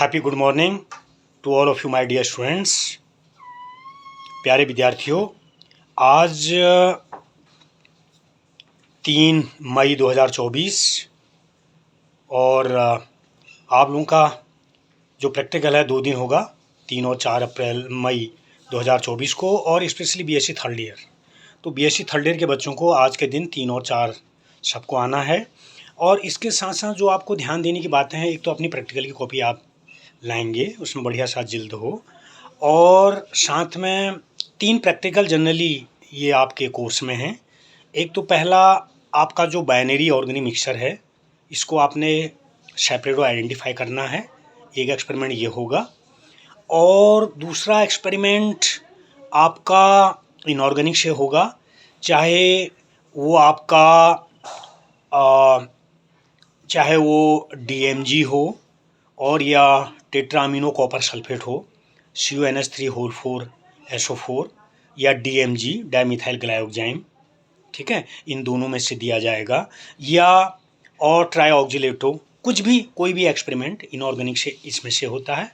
Happy good morning to all of you my dear students. प्यारे विद्यार्थियों, आज 3 मई 2024 और आप लोगों का जो प्रैक्टिकल है 2 दिन होगा, 3 और 4 अप्रैल मई 2024 को, और स्पेशली बीएससी थर्ड ईयर। तो बीएससी थर्ड ईयर के बच्चों को आज के दिन 3 और 4 सबको आना है। और इसके साथ साथ जो आपको ध्यान देने की बातें हैं, एक तो अपनी प्रैक्टिकल की कॉपी आप लाएंगे, उसमें बढ़िया सा जिल्द हो, और साथ में 3 प्रैक्टिकल जनरली ये आपके कोर्स में हैं। एक तो पहला आपका जो बाइनरी ऑर्गेनिक मिक्सचर है, इसको आपने सेपरेट आइडेंटिफाई करना है। एक एक्सपेरिमेंट ये होगा, और दूसरा एक्सपेरिमेंट आपका इनऑर्गेनिक से होगा, चाहे वो आपका चाहे वो डीएमजी हो और या टेट्रामिनो कॉपर सल्फेट हो, CuNH3 4SO4, या डीएमजी डाइमिथाइल ग्लाइकोजाइम, ठीक है, इन दोनों में से दिया जाएगा, या और ट्राईऑक्जिलेट हो, कुछ भी, कोई भी एक्सपेरिमेंट इनऑर्गेनिक से इसमें से होता है।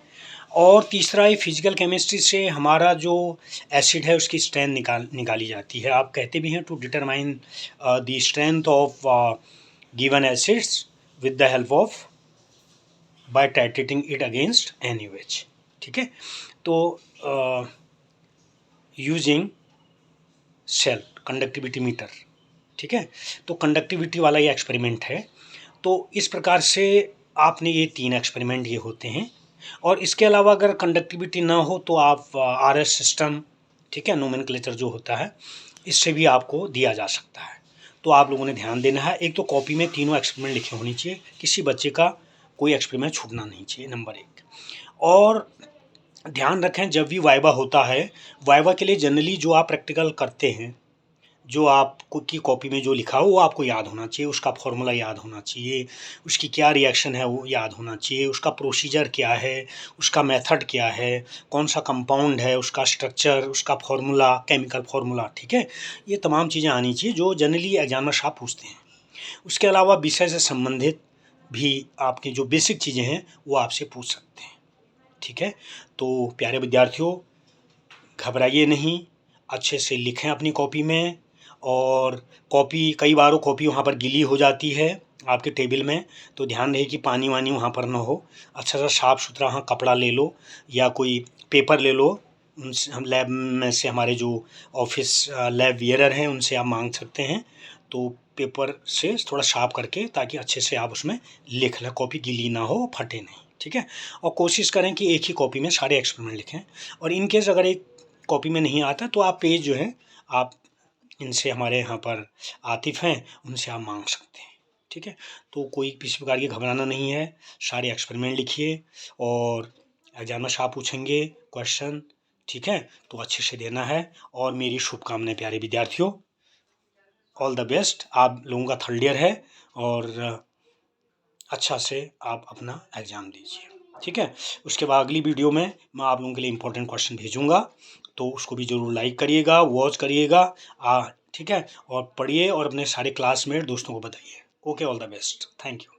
और तीसरा ये फिजिकल केमिस्ट्री से हमारा जो एसिड है उसकी स्ट्रेंथ निकाली जाती है। आप कहते भी हैं to determine the strength of given acids with the help of by titrating it against NaOH, ठीक है। तो यूजिंग सेल कंडक्टिविटी मीटर, ठीक है, तो कंडक्टिविटी वाला ये एक्सपेरिमेंट है। तो इस प्रकार से आपने ये 3 एक्सपेरिमेंट ये होते हैं। और इसके अलावा अगर कंडक्टिविटी ना हो तो आप RS सिस्टम, ठीक है, नोमेनक्लेचर जो होता है, इससे भी आपको दिया जा सकता है। तो आप लोगों ने ध्यान देना है, एक तो कॉपी में तीनों एक्सपेरिमेंट लिखे होने चाहिए, किसी बच्चे का कोई एक्सपेरिमेंट छूटना नहीं चाहिए, नंबर 1। और ध्यान रखें, जब भी वाइवा होता है, वाइवा के लिए जनरली जो आप प्रैक्टिकल करते हैं, जो आपको की कॉपी में जो लिखा हो वो आपको याद होना चाहिए, उसका फॉर्मूला याद होना चाहिए, उसकी क्या रिएक्शन है वो याद होना चाहिए, उसका प्रोसीजर क्या है, उसका मेथड क्या है, कौन सा कंपाउंड है, उसका स्ट्रक्चर, उसका फॉर्मूला, केमिकल फॉर्मूला, ठीक है, ये तमाम चीज़ें आनी चाहिए जो जनरली एग्जामिनर साहब पूछते हैं। उसके अलावा विषय से संबंधित भी आपकी जो बेसिक चीज़ें हैं वो आपसे पूछ सकते हैं, ठीक है। तो प्यारे विद्यार्थियों, घबराइए नहीं, अच्छे से लिखें अपनी कॉपी में। और कॉपी, कई बार वो कॉपी वहाँ पर गीली हो जाती है आपके टेबल में, तो ध्यान रहे कि पानी वानी वहाँ पर ना हो। अच्छा सा साफ़ सुथरा हाँ कपड़ा ले लो या कोई पेपर ले लो, उनसे हम लैब में से हमारे जो ऑफिस लैब वियरर हैं उनसे आप मांग सकते हैं, तो पेपर से थोड़ा साफ करके, ताकि अच्छे से आप उसमें लिख लें, कॉपी गीली ना हो, फटे नहीं, ठीक है। और कोशिश करें कि एक ही कॉपी में सारे एक्सपेरिमेंट लिखें। और इन केस अगर एक कॉपी में नहीं आता तो आप पेज जो है, आप इनसे, हमारे यहाँ पर आतिफ़ हैं, उनसे आप मांग सकते हैं, ठीक है। तो कोई किसी प्रकार की घबराना नहीं है, सारे एक्सपेरिमेंट लिखिए और एग्जामिनर साहब पूछेंगे क्वेश्चन, ठीक है, तो अच्छे से देना है। और मेरी शुभकामनाएं प्यारे विद्यार्थियों, ऑल द बेस्ट। आप लोगों का थर्ड ईयर है और अच्छा से आप अपना एग्ज़ाम दीजिए, ठीक है। उसके बाद अगली वीडियो में मैं आप लोगों के लिए इंपॉर्टेंट क्वेश्चन भेजूंगा, तो उसको भी ज़रूर लाइक करिएगा, वॉच करिएगा, ठीक है, और पढ़िए और अपने सारे क्लासमेट दोस्तों को बताइए। Okay, all the best, thank you.